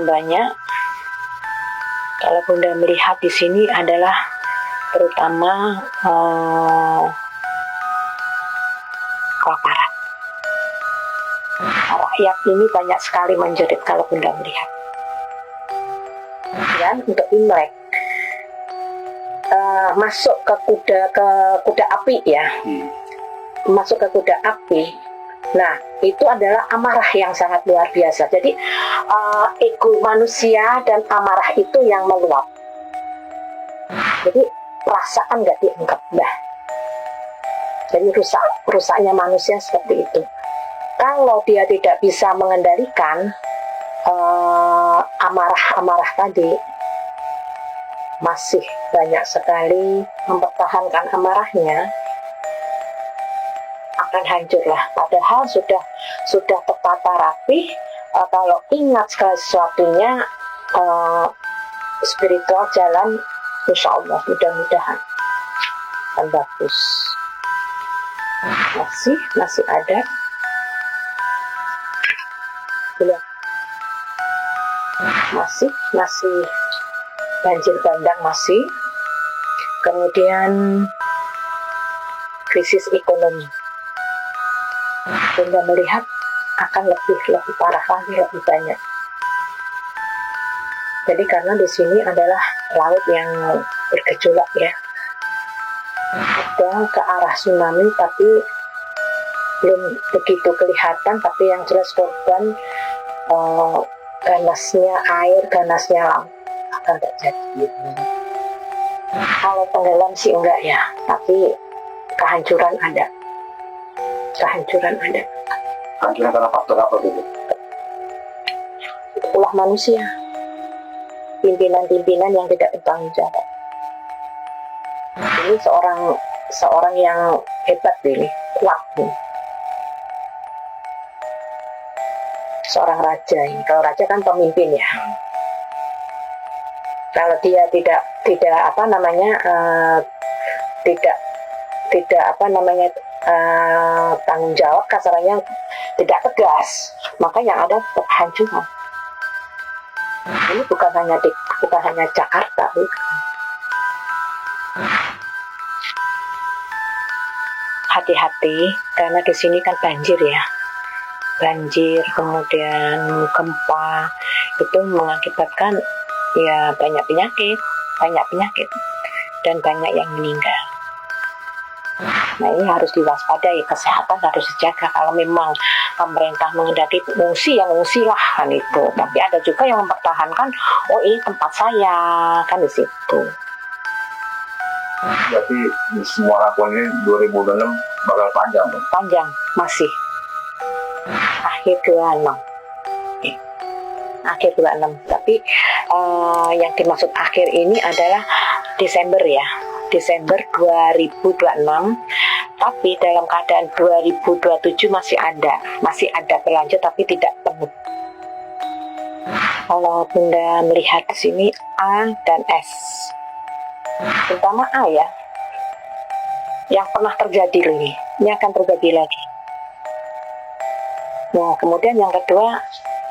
akan banyak. Kalau Bunda melihat di sini adalah terutama kelaparan. Rakyat ini banyak sekali menjerit kalau Bunda melihat. Dan untuk Imlek masuk ke kuda api ya, masuk ke kuda api. Nah, itu adalah amarah yang sangat luar biasa. Jadi ego manusia dan amarah itu yang meluap. Jadi perasaan nggak dianggap. Jadi rusaknya manusia seperti itu. Kalau dia tidak bisa mengendalikan amarah-amarah tadi, masih banyak sekali mempertahankan amarahnya, akan hancurlah. Padahal sudah tertata rapi. Kalau ingat segala sesuatunya, spiritual jalan, insya Allah mudah-mudahan akan bagus. Masih ada. Belum. Masih banjir bandang masih. Kemudian krisis ekonomi. Bunda melihat akan lebih parah lagi, lebih banyak. Jadi karena di sini adalah laut yang bergejolak ya, ada ke arah tsunami tapi belum begitu kelihatan, tapi yang jelas korban ganasnya air, ganasnya laut akan terjadi. Kalau tenggelam sih enggak ya, tapi kehancuran ada. Kehancuran karena faktor apa dulu? Ulah manusia, pimpinan-pimpinan yang tidak bertanggung jawab. Ini seorang yang hebat ini, kuat nih. Seorang raja ini. Kalau raja kan pemimpin ya. Kalau dia tidak tanggung jawab, kasarnya tidak tegas, maka yang ada kehancuran. Ini bukan hanya Jakarta, bukan. Hati-hati karena di sini kan banjir ya. Banjir, kemudian gempa, itu mengakibatkan ya banyak penyakit dan banyak yang meninggal. Nah, ini harus diwaspadai, kesehatan harus dijaga. Kalau memang pemerintah mengendaki mengungsi, ya mengungsilah kan itu. Tapi ada juga yang mempertahankan, oh ini tempat saya, kan di situ. Berarti semua laporan ini 2026 bakal panjang, Bang? Panjang, masih. Akhir 26. Akhir 26. Tapi yang dimaksud akhir ini adalah Desember ya. Desember 2026, tapi dalam keadaan 2027 masih ada berlanjut tapi tidak penuh. Kalau Bunda melihat di sini A dan S, terutama A ya, yang pernah terjadi ini akan terjadi lagi. Nah, kemudian yang kedua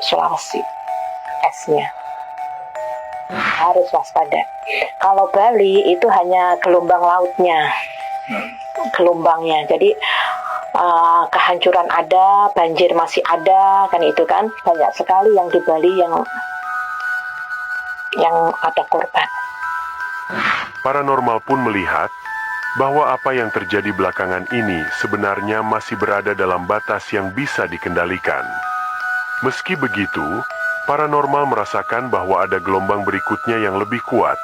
Sulawesi, S-nya. Harus waspada. Kalau Bali itu hanya gelombang lautnya, gelombangnya. Jadi kehancuran ada, banjir masih ada, kan itu kan banyak sekali yang di Bali yang ada korban. Paranormal pun melihat bahwa apa yang terjadi belakangan ini sebenarnya masih berada dalam batas yang bisa dikendalikan. Meski begitu, paranormal merasakan bahwa ada gelombang berikutnya yang lebih kuat,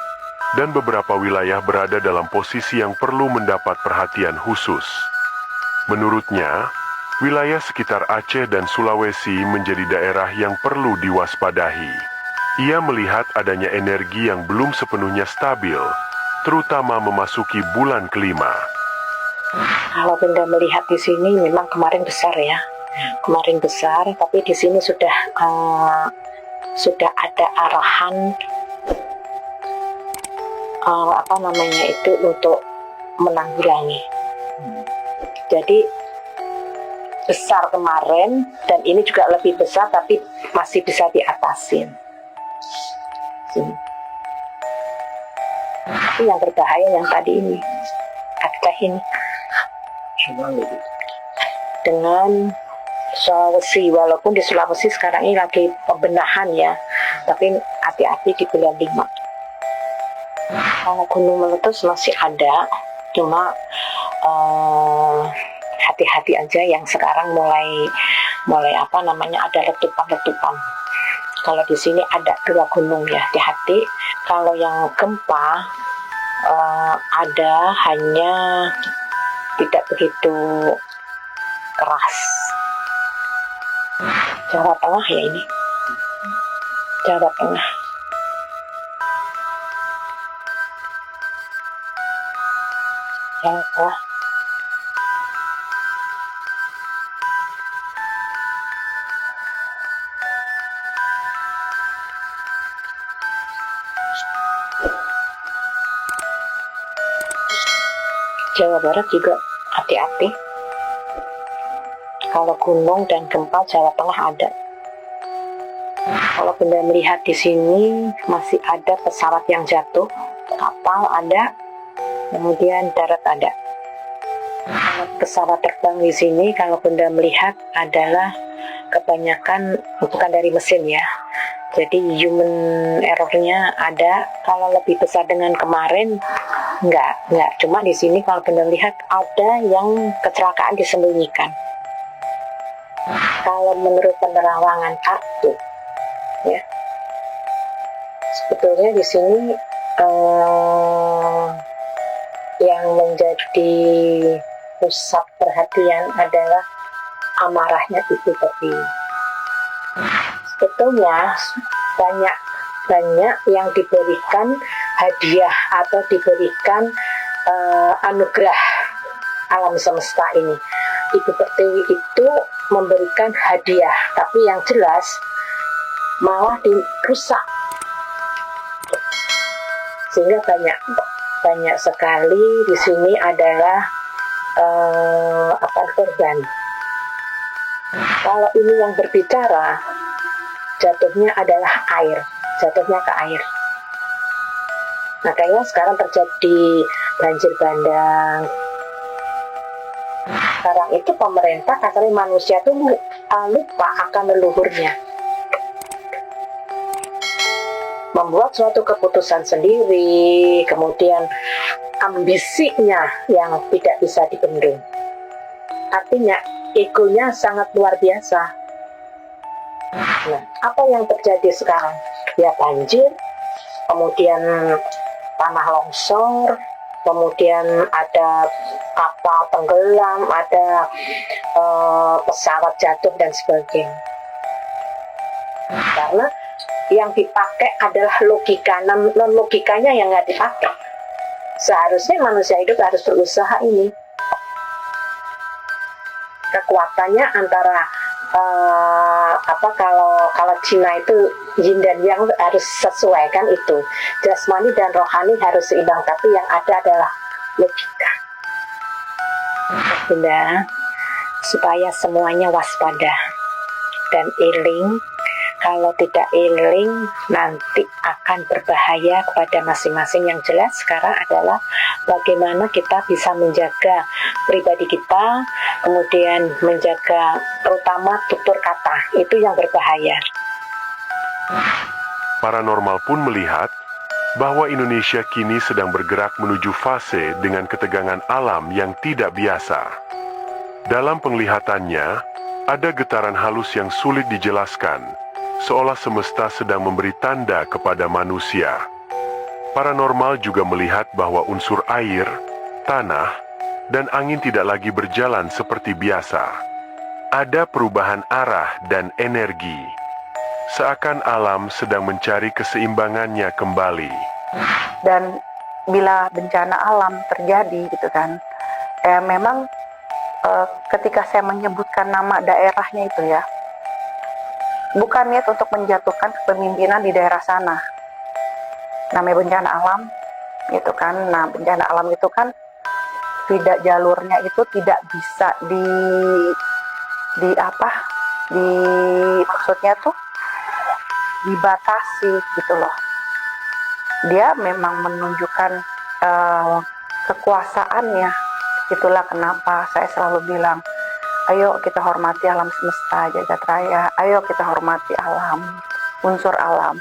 dan beberapa wilayah berada dalam posisi yang perlu mendapat perhatian khusus. Menurutnya, wilayah sekitar Aceh dan Sulawesi menjadi daerah yang perlu diwaspadahi. Ia melihat adanya energi yang belum sepenuhnya stabil, terutama memasuki bulan kelima. Kalau Bunda melihat di sini memang kemarin besar ya. Kemarin besar, tapi di sini sudah ada arahan untuk menanggulangi. Jadi besar kemarin dan ini juga lebih besar tapi masih bisa diatasin. sini. Tapi yang berbahaya yang tadi ini, Aceh ini. Dengan Sulawesi, walaupun di Sulawesi sekarang ini lagi pembenahan ya, tapi hati-hati di bulan 5. Kalau gunung meletus masih ada, cuma hati-hati aja yang sekarang mulai ada letupan-letupan. Kalau di sini ada 2 gunung ya, hati-hati. Kalau yang gempa ada, hanya tidak begitu keras. Jawa Tengah ya ini, Jawa Tengah. Jawa Tengah. Jawa Barat juga hati-hati. Kalau gunung dan gempa Jawa Tengah ada. Kalau Bunda melihat di sini masih ada pesawat yang jatuh, kapal ada, kemudian darat ada. Kalau pesawat terbang di sini, kalau Bunda melihat adalah kebanyakan bukan dari mesin ya. Jadi human errornya ada. Kalau lebih besar dengan kemarin, enggak. Cuma di sini kalau Bunda lihat ada yang kecelakaan disembunyikan. Kalau menurut penerawangan kartu, ya, sebetulnya di sini yang menjadi pusat perhatian adalah amarahnya Ibu Pertiwi. Sebetulnya banyak yang diberikan hadiah atau diberikan anugerah alam semesta ini. Ibu Pertiwi itu memberikan hadiah, tapi yang jelas malah dirusak, sehingga banyak sekali di sini adalah korban. Kalau ini yang berbicara, jatuhnya adalah air, jatuhnya ke air. Makanya sekarang terjadi banjir bandang. Sekarang itu pemerintah katanya manusia itu lupa akan leluhurnya, membuat suatu keputusan sendiri, kemudian ambisinya yang tidak bisa dibendung. Artinya egonya sangat luar biasa. Nah, apa yang terjadi sekarang? Ya banjir, kemudian tanah longsor, kemudian ada kapal tenggelam, ada pesawat jatuh dan sebagainya. Karena yang dipakai adalah logika, non logikanya yang nggak dipakai. Seharusnya manusia hidup harus berusaha ini. Kekuatannya antara kalau Cina itu yin dan yang harus sesuaikan itu, jasmani dan rohani harus seimbang, tapi yang ada adalah logika. Bunda, supaya semuanya waspada dan eling. Kalau tidak eling, nanti akan berbahaya kepada masing-masing. Yang jelas sekarang adalah bagaimana kita bisa menjaga pribadi kita, kemudian menjaga terutama tutur kata, itu yang berbahaya. Paranormal pun melihat bahwa Indonesia kini sedang bergerak menuju fase dengan ketegangan alam yang tidak biasa. Dalam penglihatannya, ada getaran halus yang sulit dijelaskan, seolah semesta sedang memberi tanda kepada manusia. Paranormal juga melihat bahwa unsur air, tanah, dan angin tidak lagi berjalan seperti biasa. Ada perubahan arah dan energi. Seakan alam sedang mencari keseimbangannya kembali. Dan bila bencana alam terjadi gitu kan, memang ketika saya menyebutkan nama daerahnya itu ya, bukan niat untuk menjatuhkan kepemimpinan di daerah sana. Namanya bencana alam, gitu kan. Nah, bencana alam itu kan tidak, jalurnya itu tidak bisa maksudnya tuh dibatasi gitu loh. dia memang menunjukkan kekuasaannya. Itulah kenapa saya selalu bilang, ayo kita hormati alam semesta jagat raya, ayo kita hormati alam, unsur alam.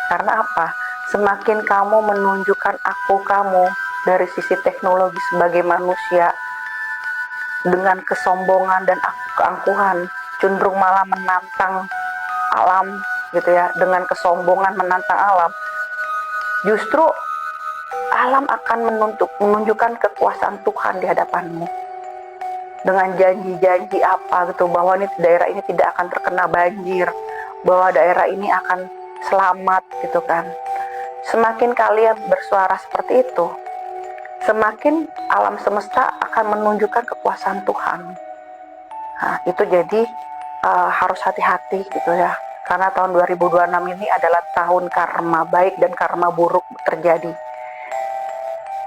Karena apa? Semakin kamu menunjukkan aku kamu dari sisi teknologi sebagai manusia dengan kesombongan dan keangkuhan, cenderung malah menantang alam gitu ya, dengan kesombongan menantang alam, justru alam akan menunjukkan kekuasaan Tuhan di hadapanmu dengan janji-janji apa gitu, bahwa daerah ini tidak akan terkena banjir, bahwa daerah ini akan selamat gitu kan. Semakin kalian bersuara seperti itu, semakin alam semesta akan menunjukkan kekuasaan Tuhan. Nah, itu jadi harus hati-hati gitu ya, karena tahun 2026 ini adalah tahun karma baik dan karma buruk terjadi.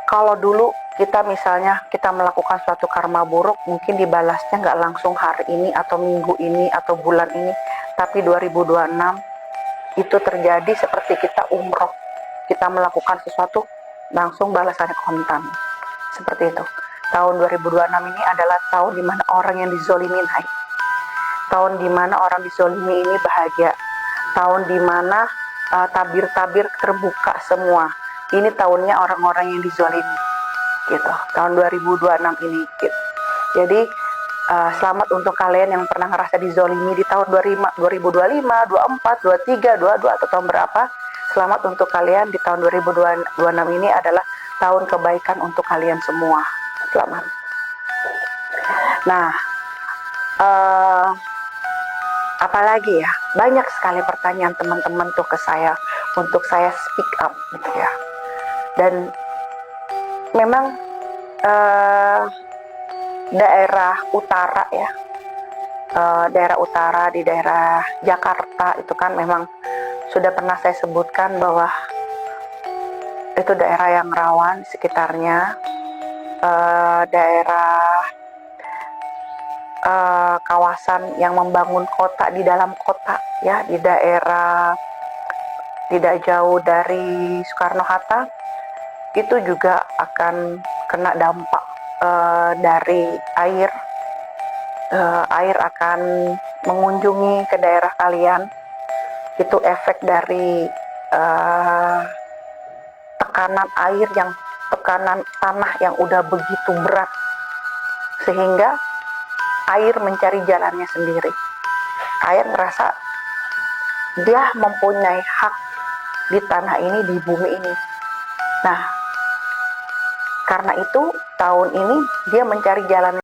Kalau dulu kita misalnya kita melakukan suatu karma buruk, mungkin dibalasnya nggak langsung hari ini atau minggu ini atau bulan ini, tapi 2026 itu terjadi seperti kita umroh, kita melakukan sesuatu langsung balasannya kontan, seperti itu. Tahun 2026 ini adalah tahun dimana orang yang dizolimi naik, tahun dimana orang dizolimi ini bahagia, tahun dimana tabir-tabir terbuka semua. Ini tahunnya orang-orang yang dizolimi gitu, tahun 2026 ini gitu. Jadi selamat untuk kalian yang pernah ngerasa dizolimi di tahun 2025, 24, 23, 22 atau tahun berapa. Selamat untuk kalian di tahun 2026 ini adalah tahun kebaikan untuk kalian semua. Selamat. Nah, apalagi ya, banyak sekali pertanyaan teman-teman tuh ke saya untuk saya speak up gitu ya. Dan memang daerah utara ya, daerah utara di daerah Jakarta itu kan memang sudah pernah saya sebutkan bahwa itu daerah yang rawan di sekitarnya, daerah kawasan yang membangun kota di dalam kota ya, di daerah tidak jauh dari Soekarno-Hatta, itu juga akan kena dampak dari air. Air akan mengunjungi ke daerah kalian. Itu efek dari tekanan air tekanan tanah yang udah begitu berat, sehingga air mencari jalannya sendiri. Air merasa dia mempunyai hak di tanah ini, di bumi ini. Nah, karena itu tahun ini dia mencari jalan